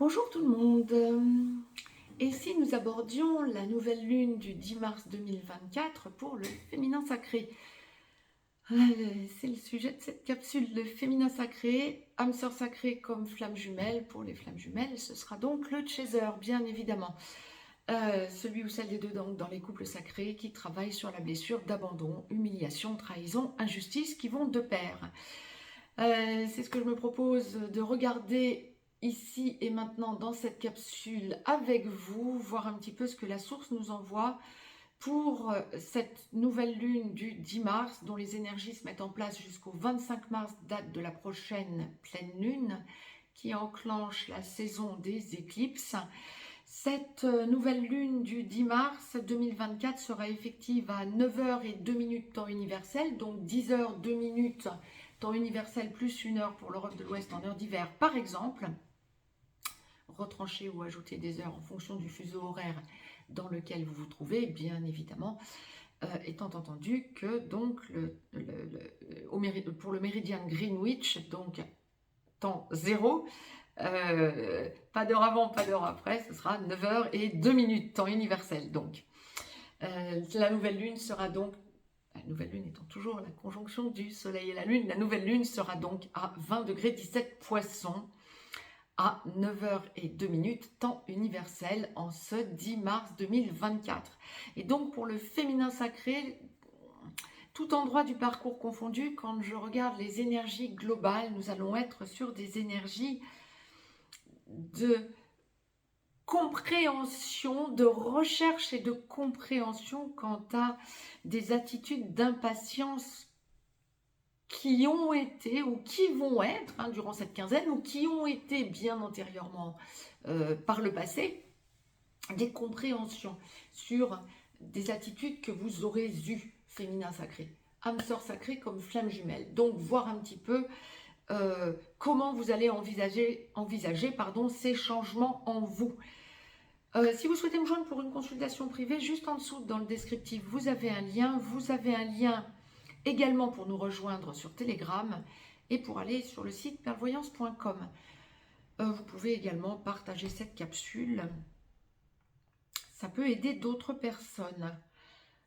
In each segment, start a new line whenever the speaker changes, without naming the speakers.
Bonjour tout le monde. Et si nous abordions la nouvelle lune du 10 mars 2024 pour le féminin sacré? C'est le sujet de cette capsule, le féminin sacré, âme sœur sacrée comme flamme jumelle. Pour les flammes jumelles, ce sera donc le chaser, bien évidemment. Celui ou celle des deux dans les couples sacrés qui travaillent sur la blessure d'abandon, humiliation, trahison, injustice qui vont de pair. C'est ce que je me propose de regarder ici et maintenant dans cette capsule avec vous, voir un petit peu ce que la source nous envoie pour cette nouvelle lune du 10 mars, dont les énergies se mettent en place jusqu'au 25 mars, date de la prochaine pleine lune, qui enclenche la saison des éclipses. Cette nouvelle lune du 10 mars 2024 sera effective à 9h02 temps universel, donc 10h02 temps universel plus 1 heure pour l'Europe de l'Ouest en heure d'hiver par exemple. Retrancher ou ajouter des heures en fonction du fuseau horaire dans lequel vous vous trouvez, bien évidemment, étant entendu que donc pour le méridien Greenwich, donc temps 0, pas d'heure avant, pas d'heure après, ce sera 9h02 temps universel. Donc, la nouvelle lune sera donc, la nouvelle lune étant toujours la conjonction du soleil et la lune, la nouvelle lune sera donc à 20°17 Poissons, à 9h02 temps universel en ce 10 mars 2024. Et donc pour le féminin sacré, tout endroit du parcours confondu, quand je regarde les énergies globales, nous allons être sur des énergies de compréhension, de recherche et de compréhension quant à des attitudes d'impatience qui ont été ou qui vont être durant cette quinzaine ou qui ont été bien antérieurement par le passé, des compréhensions sur des attitudes que vous aurez eues, féminin sacré, âme sœur sacrée comme flamme jumelle. Donc voir un petit peu comment vous allez envisager ces changements en vous. Si vous souhaitez me joindre pour une consultation privée, juste en dessous dans le descriptif, vous avez un lien. Vous avez un lien également pour nous rejoindre sur Telegram et pour aller sur le site perlevoyance.com. Vous pouvez également partager cette capsule. Ça peut aider d'autres personnes,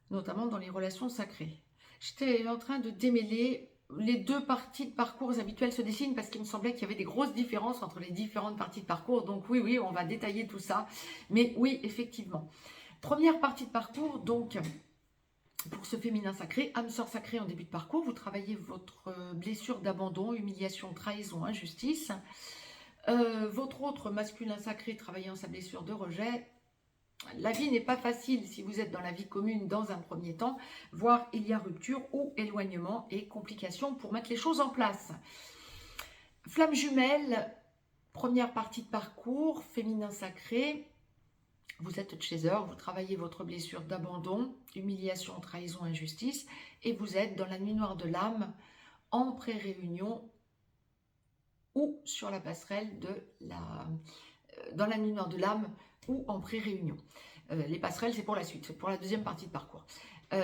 notamment dans les relations sacrées. J'étais en train de démêler les deux parties de parcours habituelles se dessinent parce qu'il me semblait qu'il y avait des grosses différences entre les différentes parties de parcours. Donc oui, on va détailler tout ça. Mais oui, effectivement. Première partie de parcours, donc pour ce féminin sacré, âme sœur sacrée en début de parcours, vous travaillez votre blessure d'abandon, humiliation, trahison, injustice. Votre autre masculin sacré travaillant sa blessure de rejet. La vie n'est pas facile si vous êtes dans la vie commune dans un premier temps, voire il y a rupture ou éloignement et complications pour mettre les choses en place. Flamme jumelle, première partie de parcours, féminin sacré. Vous êtes chaser, vous travaillez votre blessure d'abandon, humiliation, trahison, injustice, et vous êtes dans la nuit noire de l'âme, en pré-réunion ou sur la passerelle dans la nuit noire de l'âme ou en pré-réunion. Les passerelles, c'est pour la suite, c'est pour la deuxième partie de parcours. Je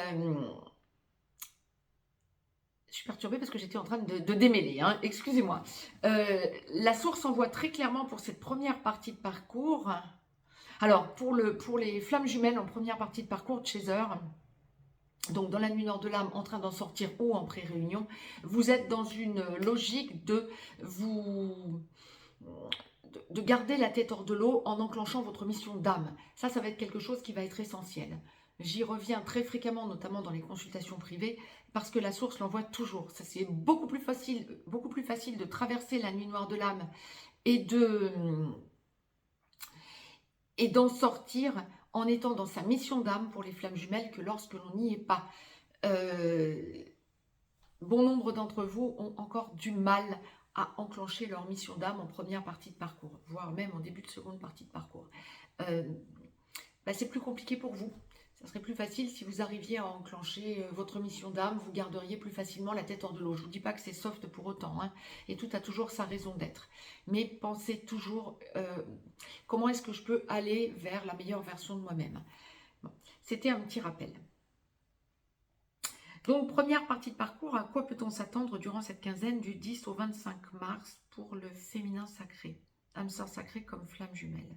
suis perturbée parce que j'étais en train de démêler, excusez-moi. La source envoie très clairement pour cette première partie de parcours. Alors, pour les flammes jumelles en première partie de parcours de chaser, donc dans la nuit nord de l'âme, en train d'en sortir ou en pré-réunion, vous êtes dans une logique de garder la tête hors de l'eau en enclenchant votre mission d'âme. Ça va être quelque chose qui va être essentiel. J'y reviens très fréquemment, notamment dans les consultations privées, parce que la source l'envoie toujours. Ça, c'est beaucoup plus facile de traverser la nuit noire de l'âme et d'en sortir en étant dans sa mission d'âme pour les flammes jumelles que lorsque l'on n'y est pas. Bon nombre d'entre vous ont encore du mal à enclencher leur mission d'âme en première partie de parcours, voire même en début de seconde partie de parcours. C'est plus compliqué pour vous. Ça serait plus facile si vous arriviez à enclencher votre mission d'âme, vous garderiez plus facilement la tête hors de l'eau. Je ne vous dis pas que c'est soft pour autant, et tout a toujours sa raison d'être. Mais pensez toujours, comment est-ce que je peux aller vers la meilleure version de moi-même. Bon, c'était un petit rappel. Donc, première partie de parcours, à quoi peut-on s'attendre durant cette quinzaine du 10 au 25 mars pour le féminin sacré? âme sœur sacrée comme flamme jumelle.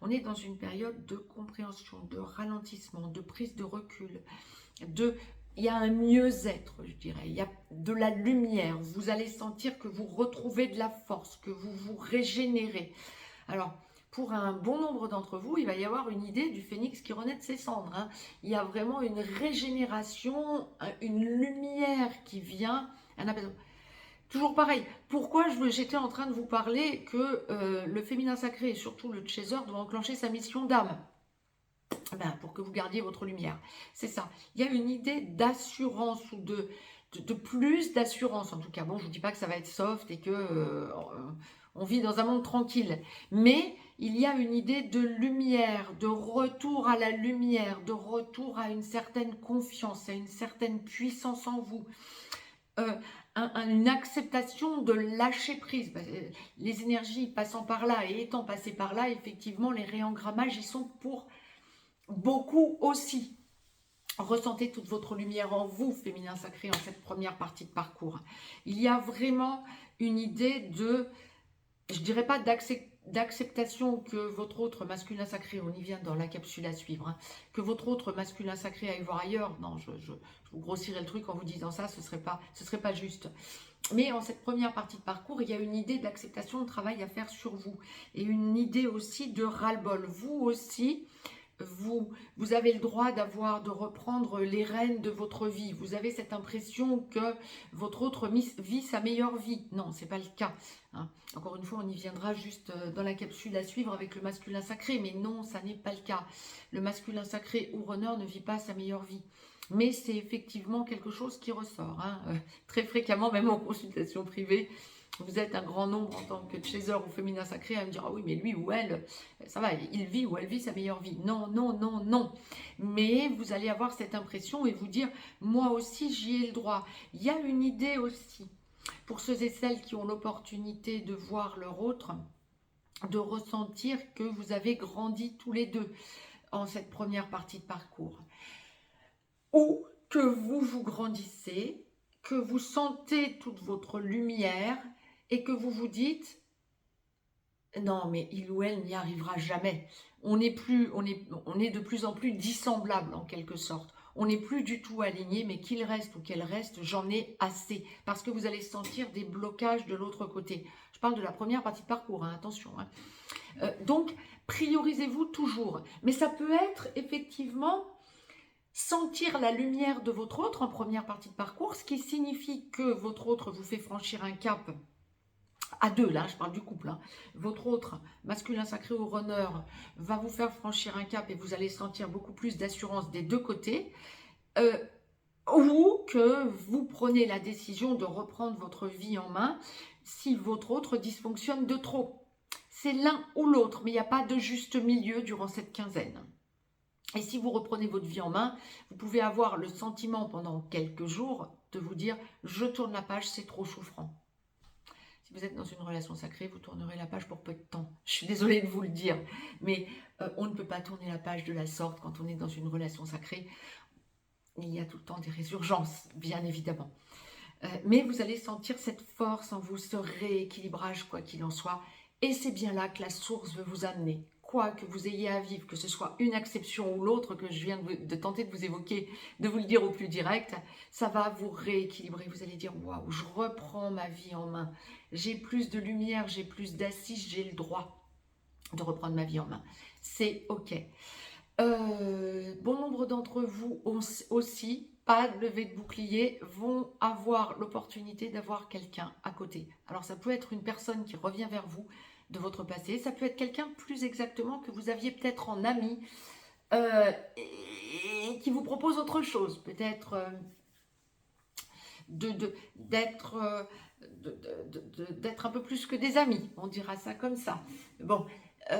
On est dans une période de compréhension, de ralentissement, de prise de recul, il y a un mieux-être, je dirais, il y a de la lumière. Vous allez sentir que vous retrouvez de la force, que vous vous régénérez. Alors, pour un bon nombre d'entre vous, il va y avoir une idée du phénix qui renaît de ses cendres, hein. Il y a vraiment une régénération, une lumière qui vient, un apaisement. Toujours pareil, pourquoi j'étais en train de vous parler que le féminin sacré et surtout le chaser doit enclencher sa mission d'âme, pour que vous gardiez votre lumière. C'est ça. Il y a une idée d'assurance ou de plus d'assurance en tout cas. Bon, je ne vous dis pas que ça va être soft et que on vit dans un monde tranquille. Mais il y a une idée de lumière, de retour à la lumière, de retour à une certaine confiance, à une certaine puissance en vous. Une acceptation de lâcher prise. Les énergies passant par là et étant passées par là, effectivement, les réengrammages, ils sont pour beaucoup aussi. Ressentez toute votre lumière en vous, féminin sacré, en cette première partie de parcours. Il y a vraiment une idée de, je dirais pas d'acceptation que votre autre masculin sacré, on y vient dans la capsule à suivre, hein, que votre autre masculin sacré aille voir ailleurs. Non, je vous grossirai le truc en vous disant ça, ce serait pas juste. Mais en cette première partie de parcours, il y a une idée d'acceptation, de travail à faire sur vous. Et une idée aussi de ras-le-bol. Vous aussi, vous avez le droit de reprendre les rênes de votre vie. Vous avez cette impression que votre autre vit sa meilleure vie. Non, ce n'est pas le cas, hein. Encore une fois, on y viendra juste dans la capsule à suivre avec le masculin sacré. Mais non, ça n'est pas le cas. Le masculin sacré ou runner ne vit pas sa meilleure vie. Mais c'est effectivement quelque chose qui ressort, hein, très fréquemment, même en consultation privée. Vous êtes un grand nombre en tant que chaser ou féminin sacré à me dire « Ah oui, mais lui ou elle, ça va, il vit ou elle vit sa meilleure vie. » Non, non, non, non. Mais vous allez avoir cette impression et vous dire « Moi aussi, j'y ai le droit. » Il y a une idée aussi, pour ceux et celles qui ont l'opportunité de voir leur autre, de ressentir que vous avez grandi tous les deux en cette première partie de parcours. Ou que vous grandissez, que vous sentez toute votre lumière et que vous vous dites « Non, mais il ou elle n'y arrivera jamais. » On est de plus en plus dissemblables en quelque sorte. On n'est plus du tout aligné, mais qu'il reste ou qu'elle reste, j'en ai assez. Parce que vous allez sentir des blocages de l'autre côté. Je parle de la première partie de parcours, hein, attention, hein. Donc, priorisez-vous toujours. Mais ça peut être effectivement sentir la lumière de votre autre en première partie de parcours, ce qui signifie que votre autre vous fait franchir un cap à deux, là je parle du couple, hein. Votre autre, masculin sacré ou runner, va vous faire franchir un cap et vous allez sentir beaucoup plus d'assurance des deux côtés, ou que vous prenez la décision de reprendre votre vie en main si votre autre dysfonctionne de trop. C'est l'un ou l'autre, mais il n'y a pas de juste milieu durant cette quinzaine. Et si vous reprenez votre vie en main, vous pouvez avoir le sentiment pendant quelques jours de vous dire « je tourne la page, c'est trop souffrant ». Si vous êtes dans une relation sacrée, vous tournerez la page pour peu de temps. Je suis désolée de vous le dire, mais on ne peut pas tourner la page de la sorte quand on est dans une relation sacrée. Il y a tout le temps des résurgences, bien évidemment. Mais vous allez sentir cette force en vous, ce rééquilibrage, quoi qu'il en soit. Et c'est bien là que la source veut vous amener. Quoi que vous ayez à vivre, que ce soit une exception ou l'autre que je viens de tenter de vous évoquer, de vous le dire au plus direct, ça va vous rééquilibrer. Vous allez dire « Waouh, je reprends ma vie en main. J'ai plus de lumière, j'ai plus d'assises, j'ai le droit de reprendre ma vie en main. » C'est OK. Bon nombre d'entre vous aussi, pas de levée de bouclier, vont avoir l'opportunité d'avoir quelqu'un à côté. Alors ça peut être une personne qui revient vers vous de votre passé, ça peut être quelqu'un plus exactement que vous aviez peut-être en ami et qui vous propose autre chose, peut-être d'être un peu plus que des amis, on dira ça comme ça. Bon, je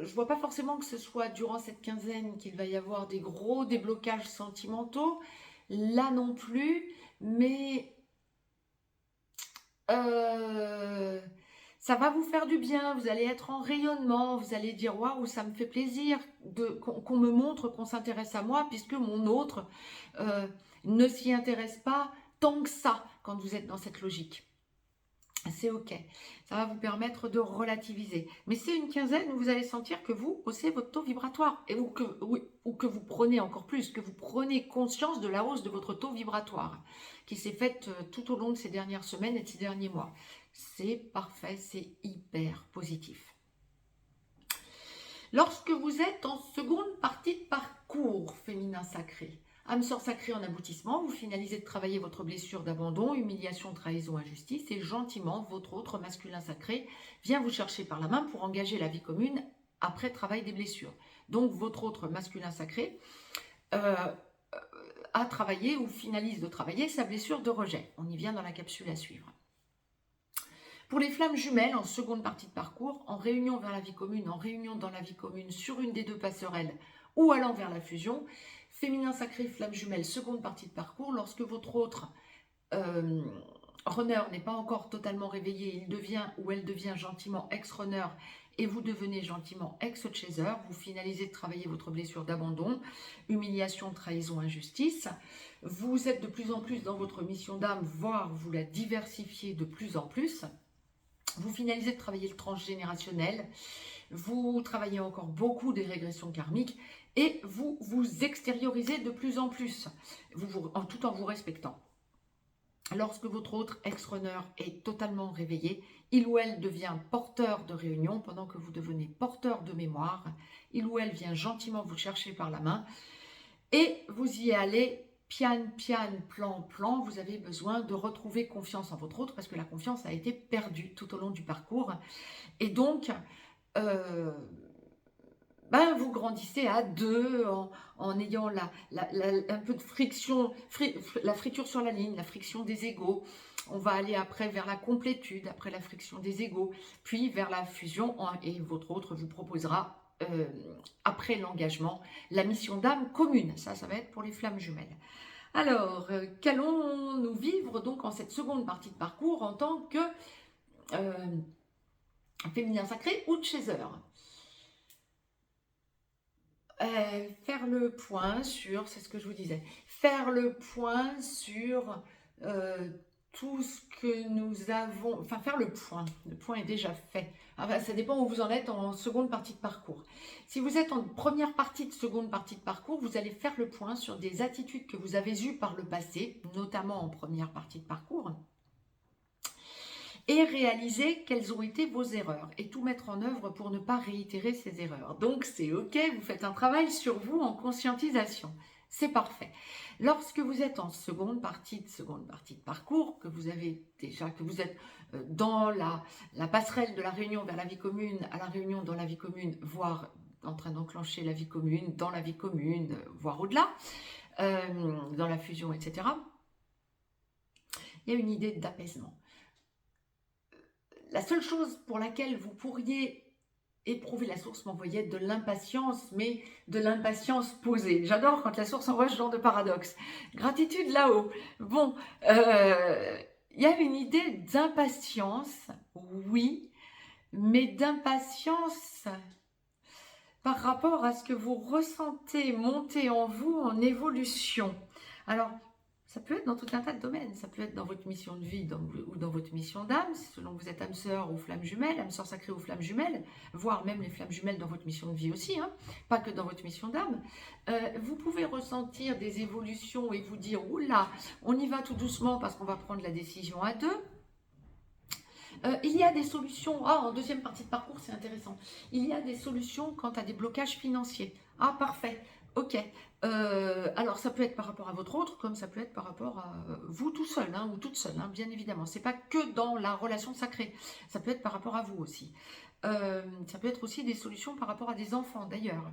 ne vois pas forcément que ce soit durant cette quinzaine qu'il va y avoir des gros déblocages sentimentaux, là non plus, mais ça va vous faire du bien, vous allez être en rayonnement, vous allez dire « Waouh, ça me fait plaisir qu'on me montre qu'on s'intéresse à moi puisque mon autre ne s'y intéresse pas tant que ça quand vous êtes dans cette logique. » c'est ok. Ça va vous permettre de relativiser. Mais c'est une quinzaine où vous allez sentir que vous haussez votre taux vibratoire. Et ou que vous prenez encore plus, que vous prenez conscience de la hausse de votre taux vibratoire qui s'est faite tout au long de ces dernières semaines et de ces derniers mois. C'est parfait, c'est hyper positif. Lorsque vous êtes en seconde partie de parcours féminin sacré, âme sœur sacrée en aboutissement, vous finalisez de travailler votre blessure d'abandon, humiliation, trahison, injustice, et gentiment, votre autre masculin sacré vient vous chercher par la main pour engager la vie commune après travail des blessures. Donc, votre autre masculin sacré a travaillé ou finalise de travailler sa blessure de rejet. On y vient dans la capsule à suivre. Pour les flammes jumelles, en seconde partie de parcours, en réunion vers la vie commune, en réunion dans la vie commune, sur une des deux passerelles ou allant vers la fusion, féminin sacré, flamme jumelle, seconde partie de parcours, lorsque votre autre runner n'est pas encore totalement réveillé, il devient ou elle devient gentiment ex-runner et vous devenez gentiment ex-chaser, vous finalisez de travailler votre blessure d'abandon, humiliation, trahison, injustice. Vous êtes de plus en plus dans votre mission d'âme, voire vous la diversifiez de plus en plus. Vous finalisez de travailler le transgénérationnel, vous travaillez encore beaucoup des régressions karmiques et vous vous extériorisez de plus en plus, tout en vous respectant. Lorsque votre autre ex-runner est totalement réveillé, il ou elle devient porteur de réunion pendant que vous devenez porteur de mémoire. Il ou elle vient gentiment vous chercher par la main et vous y allez pian, pian, plan, plan. Vous avez besoin de retrouver confiance en votre autre parce que la confiance a été perdue tout au long du parcours. Et donc, vous grandissez à deux en ayant un peu de friction, la friture sur la ligne, la friction des égos. On va aller après vers la complétude, après la friction des égos, puis vers la fusion et votre autre vous proposera, après l'engagement, la mission d'âme commune. Ça va être pour les flammes jumelles. Alors, qu'allons-nous vivre donc en cette seconde partie de parcours en tant que féminin sacré ou chaser? Faire le point sur, c'est ce que je vous disais, faire le point sur tout ce que nous avons, enfin faire le point est déjà fait. Enfin, ça dépend où vous en êtes en seconde partie de parcours. Si vous êtes en première partie de seconde partie de parcours, vous allez faire le point sur des attitudes que vous avez eues par le passé, notamment en première partie de parcours, et réaliser quelles ont été vos erreurs et tout mettre en œuvre pour ne pas réitérer ces erreurs. Donc c'est ok, vous faites un travail sur vous en conscientisation. C'est parfait. Lorsque vous êtes en seconde partie de parcours, que vous avez déjà, que vous êtes dans la passerelle de la réunion vers la vie commune, à la réunion dans la vie commune, voire en train d'enclencher la vie commune, dans la vie commune, voire au-delà, dans la fusion, etc., il y a une idée d'apaisement. La seule chose pour laquelle vous pourriez éprouver, la source m'envoyait de l'impatience, mais de l'impatience posée. J'adore quand la source envoie ce genre de paradoxe. Gratitude là-haut. Bon, il y a une idée d'impatience, oui, mais d'impatience par rapport à ce que vous ressentez monter en vous en évolution. Alors, ça peut être dans tout un tas de domaines. Ça peut être dans votre mission de vie ou dans votre mission d'âme, selon que vous êtes âme sœur ou flamme jumelle, âme sœur sacrée ou flamme jumelle, voire même les flammes jumelles dans votre mission de vie aussi, hein, pas que dans votre mission d'âme. Vous pouvez ressentir des évolutions et vous dire, oula, on y va tout doucement parce qu'on va prendre la décision à deux. Il y a des solutions, en deuxième partie de parcours, c'est intéressant. Il y a des solutions quant à des blocages financiers. Ah, parfait, ok. Alors, ça peut être par rapport à votre autre, comme ça peut être par rapport à vous tout seul, ou toute seule, bien évidemment. C'est pas que dans la relation sacrée, ça peut être par rapport à vous aussi. Ça peut être aussi des solutions par rapport à des enfants, d'ailleurs.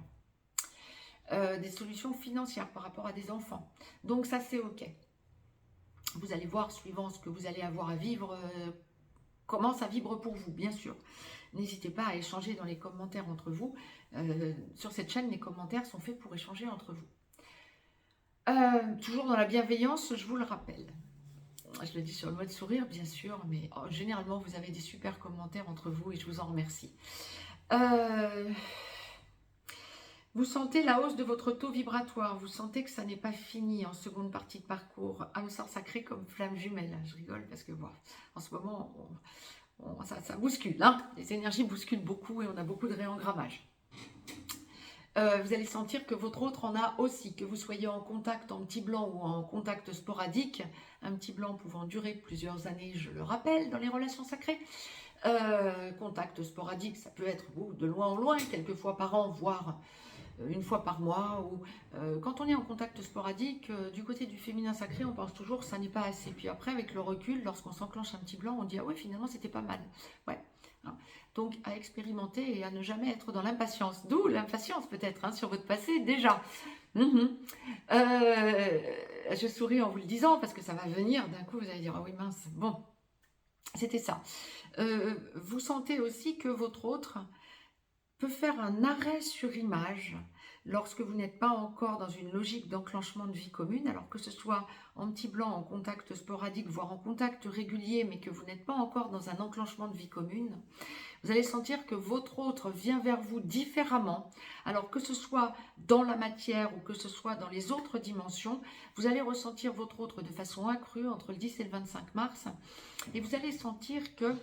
Des solutions financières par rapport à des enfants. Donc, ça, c'est ok. Vous allez voir, suivant ce que vous allez avoir à vivre, comment ça vibre pour vous, bien sûr. N'hésitez pas à échanger dans les commentaires entre vous. Sur cette chaîne, les commentaires sont faits pour échanger entre vous. Toujours dans la bienveillance, je vous le rappelle. Je le dis sur le mode sourire, bien sûr, mais généralement, vous avez des super commentaires entre vous et je vous en remercie. Vous sentez la hausse de votre taux vibratoire, vous sentez que ça n'est pas fini en seconde partie de parcours. Âme sœur sacrée comme flamme jumelle. Je rigole parce que bon, en ce moment, ça bouscule. Hein, les énergies bousculent beaucoup et on a beaucoup de réengrammage. Vous allez sentir que votre autre en a aussi, que vous soyez en contact en petit blanc ou en contact sporadique, un petit blanc pouvant durer plusieurs années, je le rappelle, dans les relations sacrées. Contact sporadique, ça peut être de loin en loin, quelques fois par an, voire une fois par mois. Ou quand on est en contact sporadique, du côté du féminin sacré, on pense toujours que ça n'est pas assez. Puis après, avec le recul, lorsqu'on s'enclenche un petit blanc, on dit « Ah ouais, finalement, c'était pas mal. » Ouais. Donc, à expérimenter et à ne jamais être dans l'impatience. D'où l'impatience, peut-être, hein, sur votre passé, déjà. Je souris en vous le disant, parce que ça va venir. D'un coup, vous allez dire « Ah oui, mince, bon. » C'était ça. Vous sentez aussi que votre autre peut faire un arrêt sur image lorsque vous n'êtes pas encore dans une logique d'enclenchement de vie commune, alors que ce soit en petit blanc, en contact sporadique, voire en contact régulier, mais que vous n'êtes pas encore dans un enclenchement de vie commune, vous allez sentir que votre autre vient vers vous différemment, alors que ce soit dans la matière ou que ce soit dans les autres dimensions, vous allez ressentir votre autre de façon accrue entre le 10 et le 25 mars, et vous allez sentir que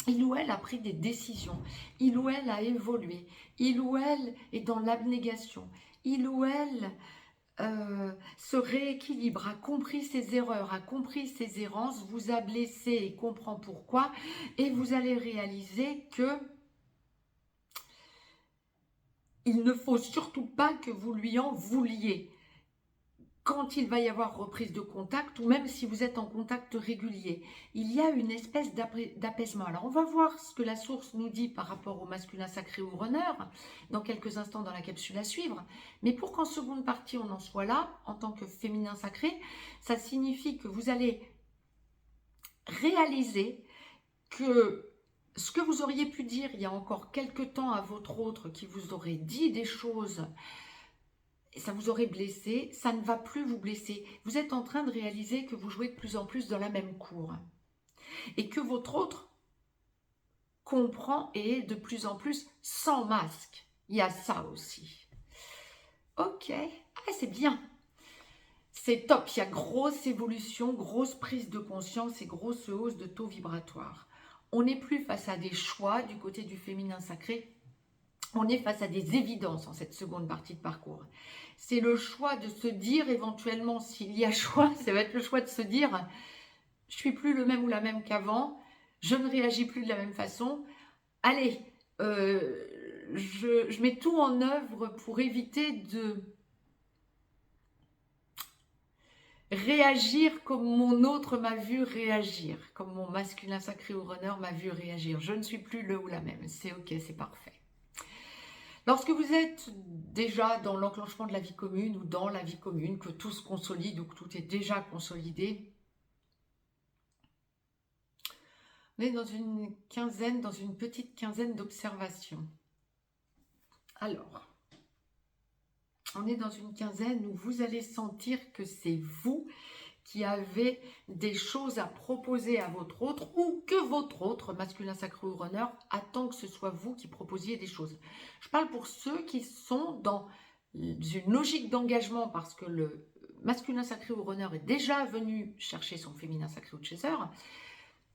il ou elle a pris des décisions, il ou elle a évolué, il ou elle est dans l'abnégation, il ou elle se rééquilibre, a compris ses erreurs, a compris ses errances, vous a blessé et comprend pourquoi, et vous allez réaliser que il ne faut surtout pas que vous lui en vouliez. Quand il va y avoir reprise de contact, ou même si vous êtes en contact régulier, il y a une espèce d'apaisement. Alors, on va voir ce que la source nous dit par rapport au masculin sacré ou runner, dans quelques instants dans la capsule à suivre. Mais pour qu'en seconde partie, on en soit là, en tant que féminin sacré, ça signifie que vous allez réaliser que ce que vous auriez pu dire il y a encore quelques temps à votre autre, qui vous aurait dit des choses, ça vous aurait blessé, ça ne va plus vous blesser. Vous êtes en train de réaliser que vous jouez de plus en plus dans la même cour. Et que votre autre comprend et est de plus en plus sans masque. Il y a ça aussi. Ok, c'est bien. C'est top, il y a grosse évolution, grosse prise de conscience et grosse hausse de taux vibratoire. On n'est plus face à des choix du côté du féminin sacré. On est face à des évidences en cette seconde partie de parcours. C'est le choix de se dire éventuellement, s'il y a choix, ça va être le choix de se dire « je suis plus le même ou la même qu'avant, je ne réagis plus de la même façon, allez, je mets tout en œuvre pour éviter de réagir comme mon autre m'a vu réagir, comme mon masculin sacré ou runner m'a vu réagir. Je ne suis plus le ou la même, c'est ok, c'est parfait. » Lorsque vous êtes déjà dans l'enclenchement de la vie commune ou dans la vie commune, que tout se consolide ou que tout est déjà consolidé, on est dans une petite quinzaine d'observations. Alors, on est dans une quinzaine où vous allez sentir que c'est vous qui avez des choses à proposer à votre autre ou que votre autre, masculin sacré ou runner, attend que ce soit vous qui proposiez des choses. Je parle pour ceux qui sont dans une logique d'engagement parce que le masculin sacré ou runner est déjà venu chercher son féminin sacré ou chaser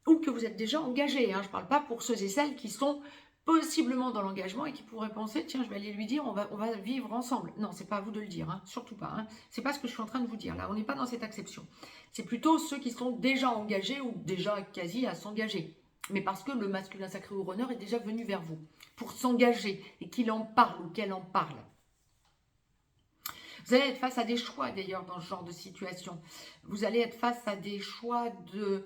ou que vous êtes déjà engagé. Hein. Je ne parle pas pour ceux et celles qui sont possiblement dans l'engagement et qui pourraient penser, tiens, je vais aller lui dire, on va vivre ensemble. Non, c'est pas à vous de le dire, hein, surtout pas. Hein. C'est pas ce que je suis en train de vous dire. Là, on n'est pas dans cette acception. C'est plutôt ceux qui sont déjà engagés ou déjà quasi à s'engager. Mais parce que le masculin sacré ou runner est déjà venu vers vous pour s'engager et qu'il en parle ou qu'elle en parle. Vous allez être face à des choix d'ailleurs dans ce genre de situation. Vous allez être face à des choix de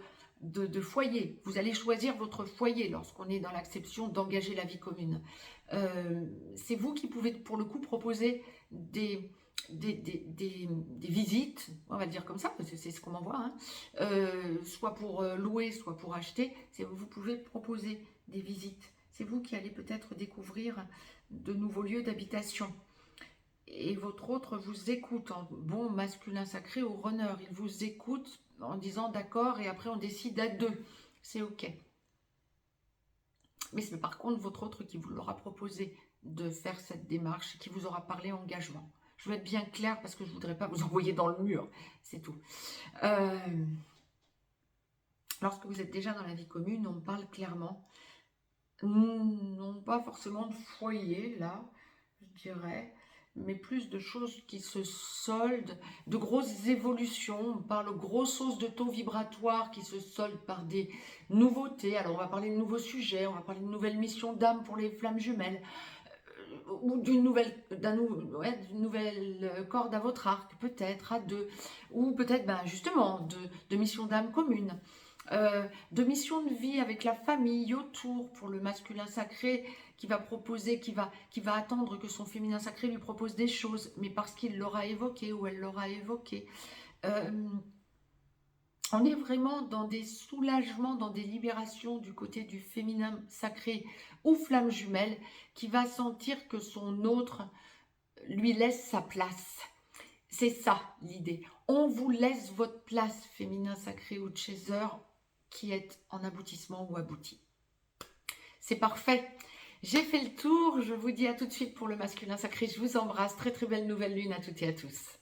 foyer. Vous allez choisir votre foyer lorsqu'on est dans l'acception d'engager la vie commune. C'est vous qui pouvez pour le coup proposer des visites, on va le dire comme ça, parce que c'est ce qu'on m'envoie, hein, soit pour louer, soit pour acheter. Vous pouvez proposer des visites. C'est vous qui allez peut-être découvrir de nouveaux lieux d'habitation. Et votre autre vous écoute en bon masculin sacré ou runner. Il vous écoute en disant d'accord et après on décide à deux. C'est ok. Mais c'est par contre votre autre qui vous l'aura proposé de faire cette démarche, qui vous aura parlé engagement. Je veux être bien claire parce que je ne voudrais pas vous envoyer dans le mur, c'est tout. Lorsque vous êtes déjà dans la vie commune, on parle clairement, non pas forcément de foyer, là, je dirais, mais plus de choses qui se soldent, de grosses évolutions. On parle grosses hausses de taux vibratoires qui se soldent par des nouveautés. Alors, on va parler de nouveaux sujets, on va parler de nouvelles missions d'âme pour les flammes jumelles, ou d'une nouvelle, d'une nouvelle corde à votre arc, peut-être à deux, ou peut-être justement de mission d'âme commune. De mission de vie avec la famille autour pour le masculin sacré qui va proposer, qui va attendre que son féminin sacré lui propose des choses, mais parce qu'il l'aura évoqué ou elle l'aura évoqué. On est vraiment dans des soulagements, dans des libérations du côté du féminin sacré ou flamme jumelle qui va sentir que son autre lui laisse sa place. C'est ça l'idée. On vous laisse votre place, féminin sacré ou chaser, qui est en aboutissement ou abouti. C'est parfait. J'ai fait le tour. Je vous dis à tout de suite pour le masculin sacré. Je vous embrasse. Très très belle nouvelle lune à toutes et à tous.